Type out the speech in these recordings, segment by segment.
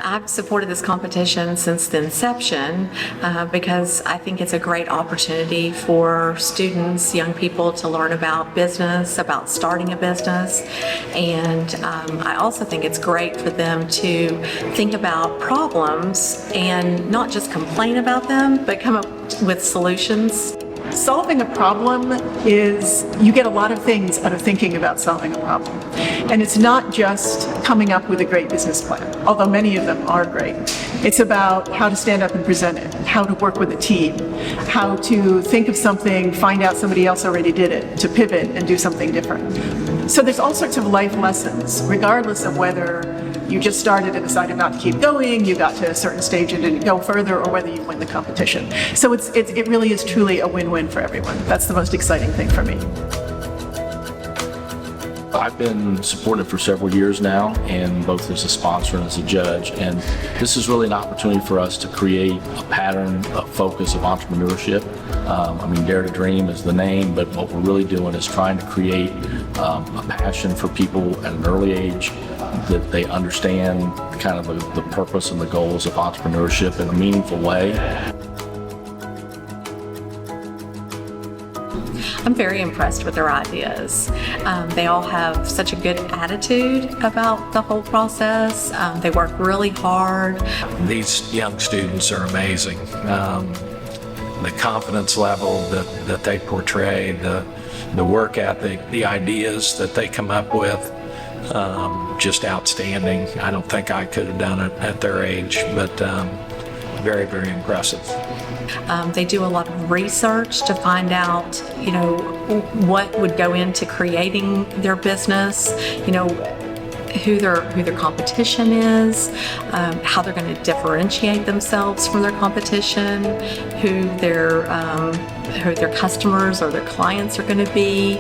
I've supported this competition since the inception because I think it's a great opportunity for students, young people to learn about business, about starting a business. And I also think it's great for them to think about problems and not just complain about them, but come up with solutions. Solving a problem is, you get a lot of things out of thinking about solving a problem. And it's not just coming up with a great business plan, although many of them are great. It's about how to stand up and present it, how to work with a team, how to think of something, find out somebody else already did it, to pivot and do something different. So there's all sorts of life lessons, regardless of whether you just started and decided not to keep going, you got to a certain stage and didn't go further, or whether you win the competition. So it really is truly a win-win for everyone. That's the most exciting thing for me. I've been supported for several years now, and both as a sponsor and as a judge, and this is really an opportunity for us to create a pattern, a focus of entrepreneurship. Dare to Dream is the name, but what we're really doing is trying to create a passion for people at an early age, that they understand kind of the purpose and the goals of entrepreneurship in a meaningful way. I'm very impressed with their ideas. They all have such a good attitude about the whole process. They work really hard. These young students are amazing. The confidence level that they portray, the work ethic, the ideas that they come up with, just outstanding. I don't think I could have done it at their age, but very, very impressive. They do a lot of research to find out, what would go into creating their business, who their competition is, how they're going to differentiate themselves from their competition, who their customers or their clients are going to be.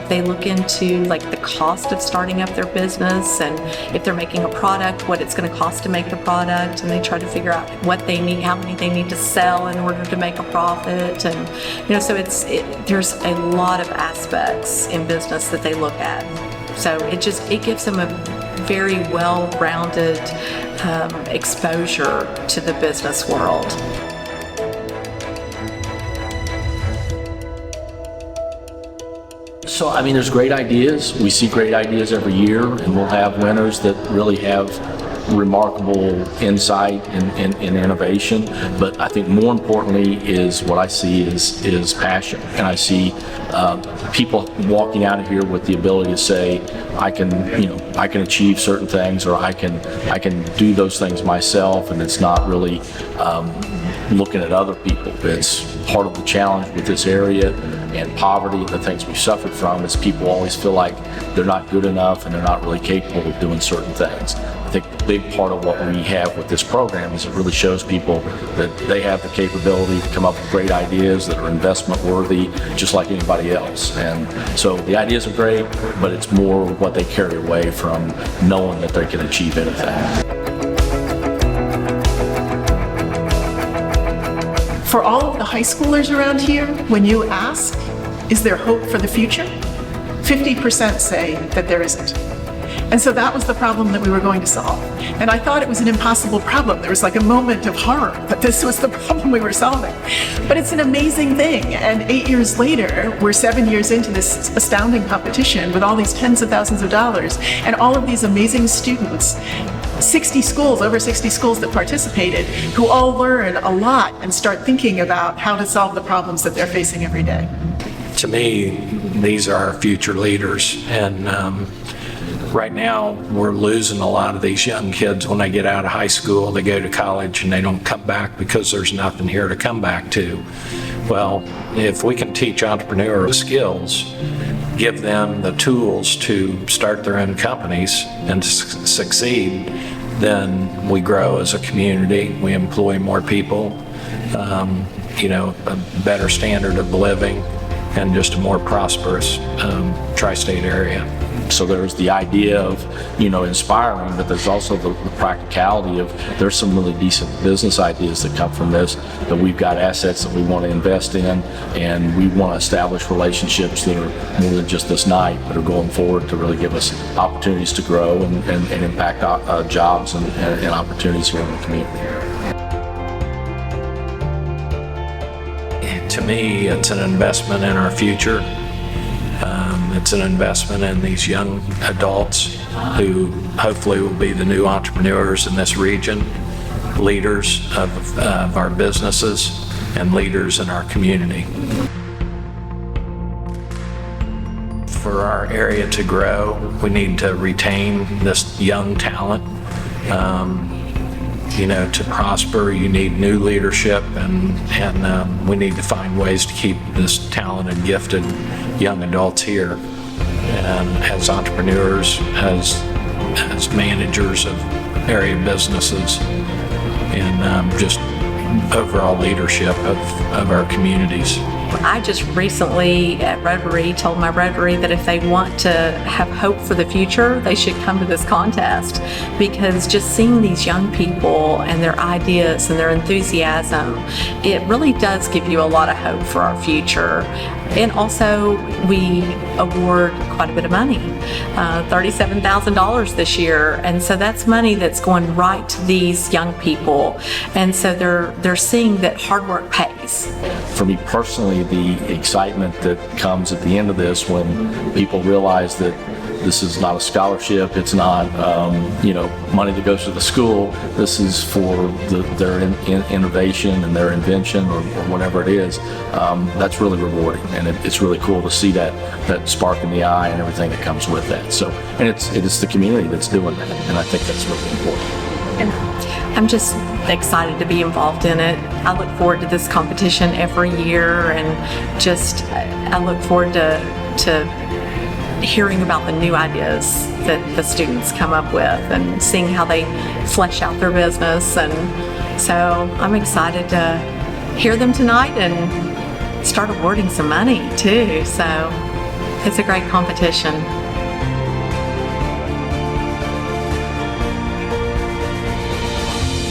They look into the cost of starting up their business, and if they're making a product, what it's going to cost to make the product, and they try to figure out what they need, how many they need to sell in order to make a profit. And so there's a lot of aspects in business that they look at. So it gives them a very well-rounded exposure to the business world. So, there's great ideas. We see great ideas every year, and we'll have winners that really have remarkable insight and innovation. But I think more importantly is what I see is passion. And I see people walking out of here with the ability to say, I can achieve certain things, or I can do those things myself, and it's not really looking at other people. It's part of the challenge with this area and poverty, the things we've suffered from, is people always feel like they're not good enough and they're not really capable of doing certain things. I think the big part of what we have with this program is it really shows people that they have the capability to come up with great ideas that are investment worthy, just like anybody else. And so the ideas are great, but it's more what they carry away from knowing that they can achieve anything. For all of the high schoolers around here, when you ask, is there hope for the future? 50% say that there isn't. And so that was the problem that we were going to solve. And I thought it was an impossible problem. There was a moment of horror that this was the problem we were solving. But it's an amazing thing. And 8 years later, we're 7 years into this astounding competition with all these tens of thousands of dollars and all of these amazing students. Over 60 schools that participated, who all learn a lot and start thinking about how to solve the problems that they're facing every day. To me, these are our future leaders, and right now we're losing a lot of these young kids when they get out of high school. They go to college and they don't come back because there's nothing here to come back to. Well, if we can teach entrepreneurial skills, give them the tools to start their own companies and succeed, then we grow as a community. We employ more people, a better standard of living, and just a more prosperous tri-state area. So there's the idea of, inspiring, but there's also the practicality of there's some really decent business ideas that come from this, that we've got assets that we want to invest in, and we want to establish relationships that are more than just this night, but are going forward to really give us opportunities to grow and impact jobs and opportunities here in the community. To me, it's an investment in our future. It's an investment in these young adults who hopefully will be the new entrepreneurs in this region, leaders of our businesses, and leaders in our community. For our area to grow, we need to retain this young talent. To prosper, you need new leadership, and we need to find ways to keep this talented, gifted young adults here, and as entrepreneurs, as managers of area businesses, and just overall leadership of our communities. I just recently at Rotary told my Rotary that if they want to have hope for the future, they should come to this contest, because just seeing these young people and their ideas and their enthusiasm, it really does give you a lot of hope for our future. And also, we award quite a bit of money, $37,000 this year, and so that's money that's going right to these young people, and so they're seeing that hard work pays. For me personally, the excitement that comes at the end of this, when people realize that this is not a scholarship, it's not money that goes to the school, this is for their innovation and their invention or whatever it is, that's really rewarding, and it's really cool to see that spark in the eye and everything that comes with that. So, and it's the community that's doing that, and I think that's really important. And I'm just excited to be involved in it. I look forward to this competition every year, and just I look forward to hearing about the new ideas that the students come up with and seeing how they flesh out their business. And so I'm excited to hear them tonight and start awarding some money too. So it's a great competition.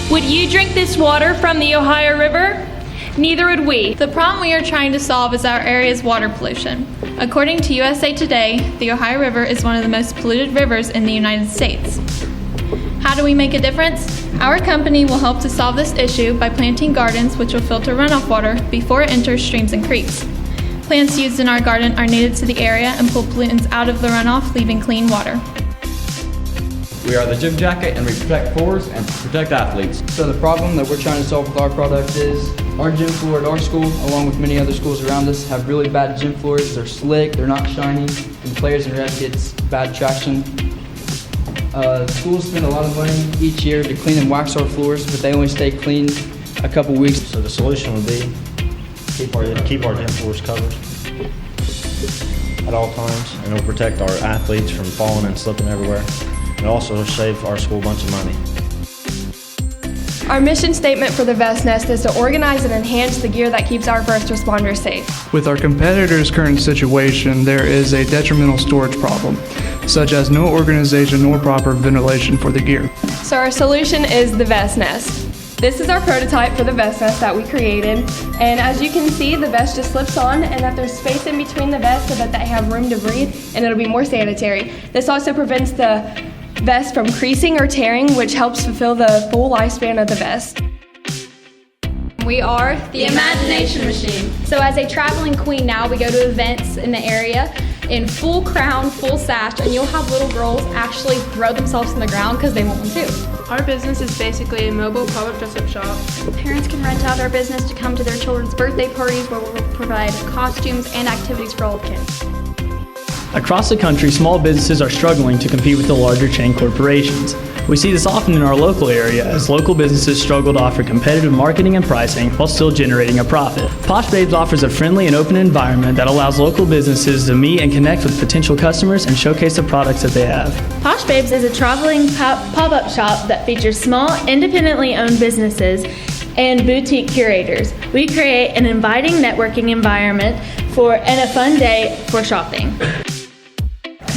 Would you drink this water from the Ohio River? Neither would we. The problem we are trying to solve is our area's water pollution. According to USA Today, the Ohio River is one of the most polluted rivers in the United States. How do we make a difference? Our company will help to solve this issue by planting gardens which will filter runoff water before it enters streams and creeks. Plants used in our garden are native to the area and pull pollutants out of the runoff, leaving clean water. We are the gym jacket, and we protect floors and protect athletes. So the problem that we're trying to solve with our product is our gym floor at our school, along with many other schools around us, have really bad gym floors. They're slick, they're not shiny, and players and refs get bad traction. Schools spend a lot of money each year to clean and wax our floors, but they only stay clean a couple weeks. So the solution would be keep our gym floors covered at all times, and it'll protect our athletes from falling and slipping everywhere. And also save our school a bunch of money. Our mission statement for the Vest Nest is to organize and enhance the gear that keeps our first responders safe. With our competitors' current situation, there is a detrimental storage problem, such as no organization nor proper ventilation for the gear. So our solution is the Vest Nest. This is our prototype for the vest nest that we created, and as you can see, the vest just slips on and that there's space in between the vests so that they have room to breathe and it'll be more sanitary. This also prevents the vest from creasing or tearing, which helps fulfill the full lifespan of the vest. We are the Imagination Machine. So as a traveling queen now, we go to events in the area in full crown, full sash, and you'll have little girls actually throw themselves on the ground because they want one too. Our business is basically a mobile pop-up dress-up shop. Parents can rent out our business to come to their children's birthday parties, where we'll provide costumes and activities for all kids. Across the country, small businesses are struggling to compete with the larger chain corporations. We see this often in our local area as local businesses struggle to offer competitive marketing and pricing while still generating a profit. Posh Babes offers a friendly and open environment that allows local businesses to meet and connect with potential customers and showcase the products that they have. Posh Babes is a traveling pop-up shop that features small, independently owned businesses and boutique curators. We create an inviting networking environment and a fun day for shopping.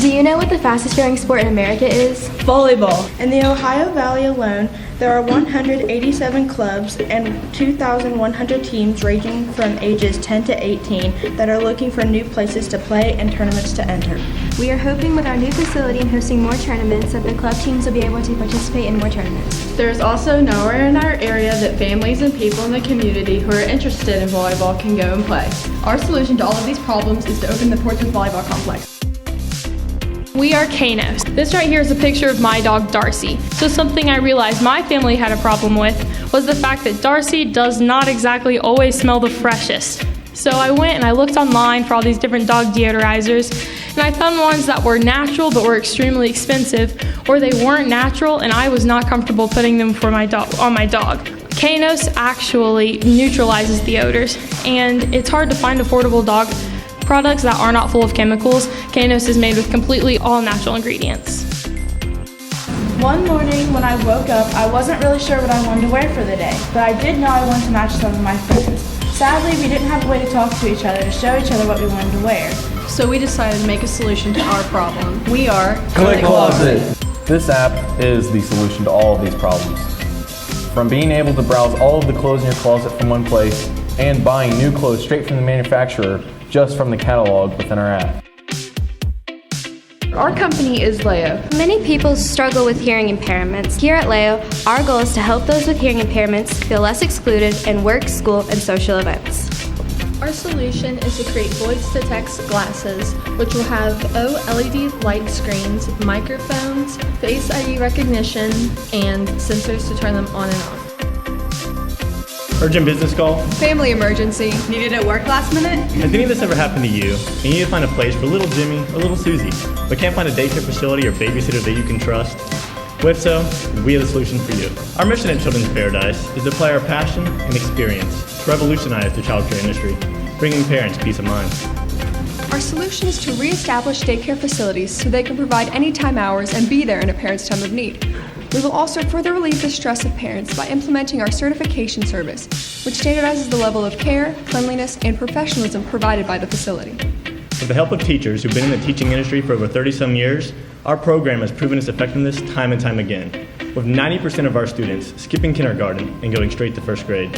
Do you know what the fastest growing sport in America is? Volleyball. In the Ohio Valley alone, there are 187 clubs and 2,100 teams ranging from ages 10 to 18 that are looking for new places to play and tournaments to enter. We are hoping with our new facility and hosting more tournaments that the club teams will be able to participate in more tournaments. There's also nowhere in our area that families and people in the community who are interested in volleyball can go and play. Our solution to all of these problems is to open the Portsmouth Volleyball Complex. We are Canos. This right here is a picture of my dog Darcy. So something I realized my family had a problem with was the fact that Darcy does not exactly always smell the freshest. So I went and I looked online for all these different dog deodorizers, and I found ones that were natural but were extremely expensive, or they weren't natural and I was not comfortable putting them on my dog. Canos actually neutralizes the odors, and it's hard to find affordable dog products that are not full of chemicals. Canos is made with completely all natural ingredients. One morning when I woke up, I wasn't really sure what I wanted to wear for the day, but I did know I wanted to match some of my friends. Sadly, we didn't have a way to talk to each other to show each other what we wanted to wear. So we decided to make a solution to our problem. We are Click Closet. This app is the solution to all of these problems. From being able to browse all of the clothes in your closet from one place and buying new clothes straight from the manufacturer just from the catalog within our app. Our company is Leo. Many people struggle with hearing impairments. Here at Leo, our goal is to help those with hearing impairments feel less excluded in work, school, and social events. Our solution is to create voice-to-text glasses, which will have OLED light screens, microphones, Face ID recognition, and sensors to turn them on and off. Urgent business call. Family emergency. Needed at work last minute? Has any of this ever happened to you? And you need to find a place for little Jimmy or little Susie, but can't find a daycare facility or babysitter that you can trust? If so, we have the solution for you. Our mission at Children's Paradise is to apply our passion and experience to revolutionize the childcare industry, bringing parents peace of mind. Our solution is to reestablish daycare facilities so they can provide anytime hours and be there in a parent's time of need. We will also further relieve the stress of parents by implementing our certification service, which standardizes the level of care, cleanliness, and professionalism provided by the facility. With the help of teachers who've been in the teaching industry for over 30-some years, our program has proven its effectiveness time and time again, with 90% of our students skipping kindergarten and going straight to first grade.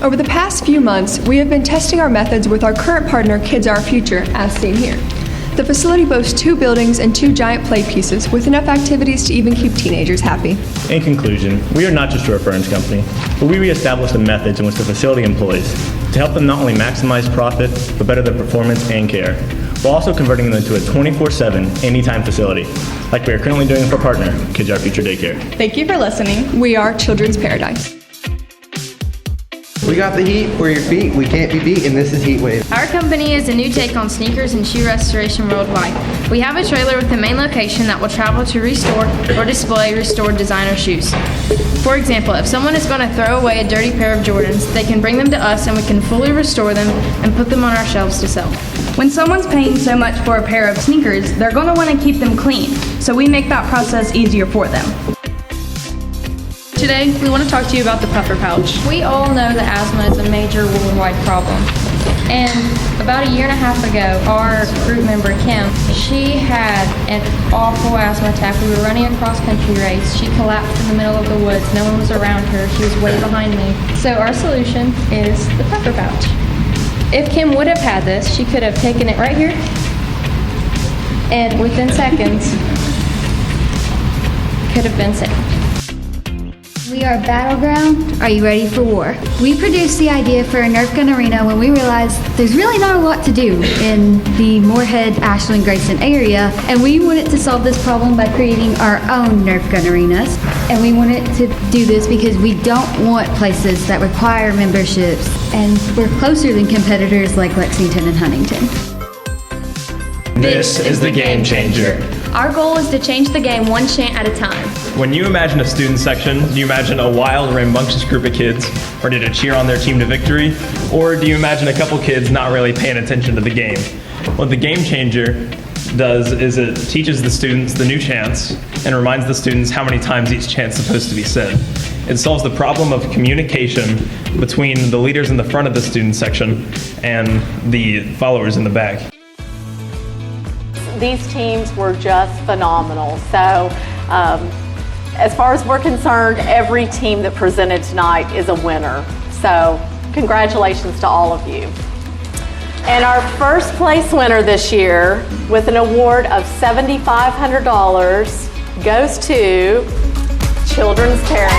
Over the past few months, we have been testing our methods with our current partner, Kids Our Future, as seen here. The facility boasts 2 buildings and 2 giant play pieces with enough activities to even keep teenagers happy. In conclusion, we are not just a reference company, but we reestablish the methods in which the facility employs to help them not only maximize profit, but better their performance and care, while also converting them into a 24/7 anytime facility, like we are currently doing for our partner, Kids Our Future Daycare. Thank you for listening. We are Children's Paradise. We got the heat for your feet. We can't be beat, and this is Heat Wave. Our company is a new take on sneakers and shoe restoration worldwide. We have a trailer with the main location that will travel to restore or display restored designer shoes. For example, if someone is going to throw away a dirty pair of Jordans, they can bring them to us and we can fully restore them and put them on our shelves to sell. When someone's paying so much for a pair of sneakers, they're going to want to keep them clean, so we make that process easier for them. Today, we want to talk to you about the puffer pouch. We all know that asthma is a major worldwide problem. And about a year and a half ago, our group member, Kim, she had an awful asthma attack. We were running a cross-country race. She collapsed in the middle of the woods. No one was around her. She was way behind me. So our solution is the puffer pouch. If Kim would have had this, she could have taken it right here, and within seconds, could have been saved. We are Battleground. Are you ready for war? We produced the idea for a Nerf gun arena when we realized there's really not a lot to do in the Moorhead, Ashland, Grayson area, and we wanted to solve this problem by creating our own Nerf gun arenas. And we wanted to do this because we don't want places that require memberships, and we're closer than competitors like Lexington and Huntington. This is the game changer. Our goal is to change the game one chant at a time. When you imagine a student section, do you imagine a wild, rambunctious group of kids ready to cheer on their team to victory? Or do you imagine a couple kids not really paying attention to the game? What the game changer does is it teaches the students the new chants and reminds the students how many times each chant's supposed to be said. It solves the problem of communication between the leaders in the front of the student section and the followers in the back. these teams were just phenomenal. So as far as we're concerned, every team that presented tonight is a winner. So congratulations to all of you. And our first place winner this year with an award of $7,500 goes to Children's Terrace.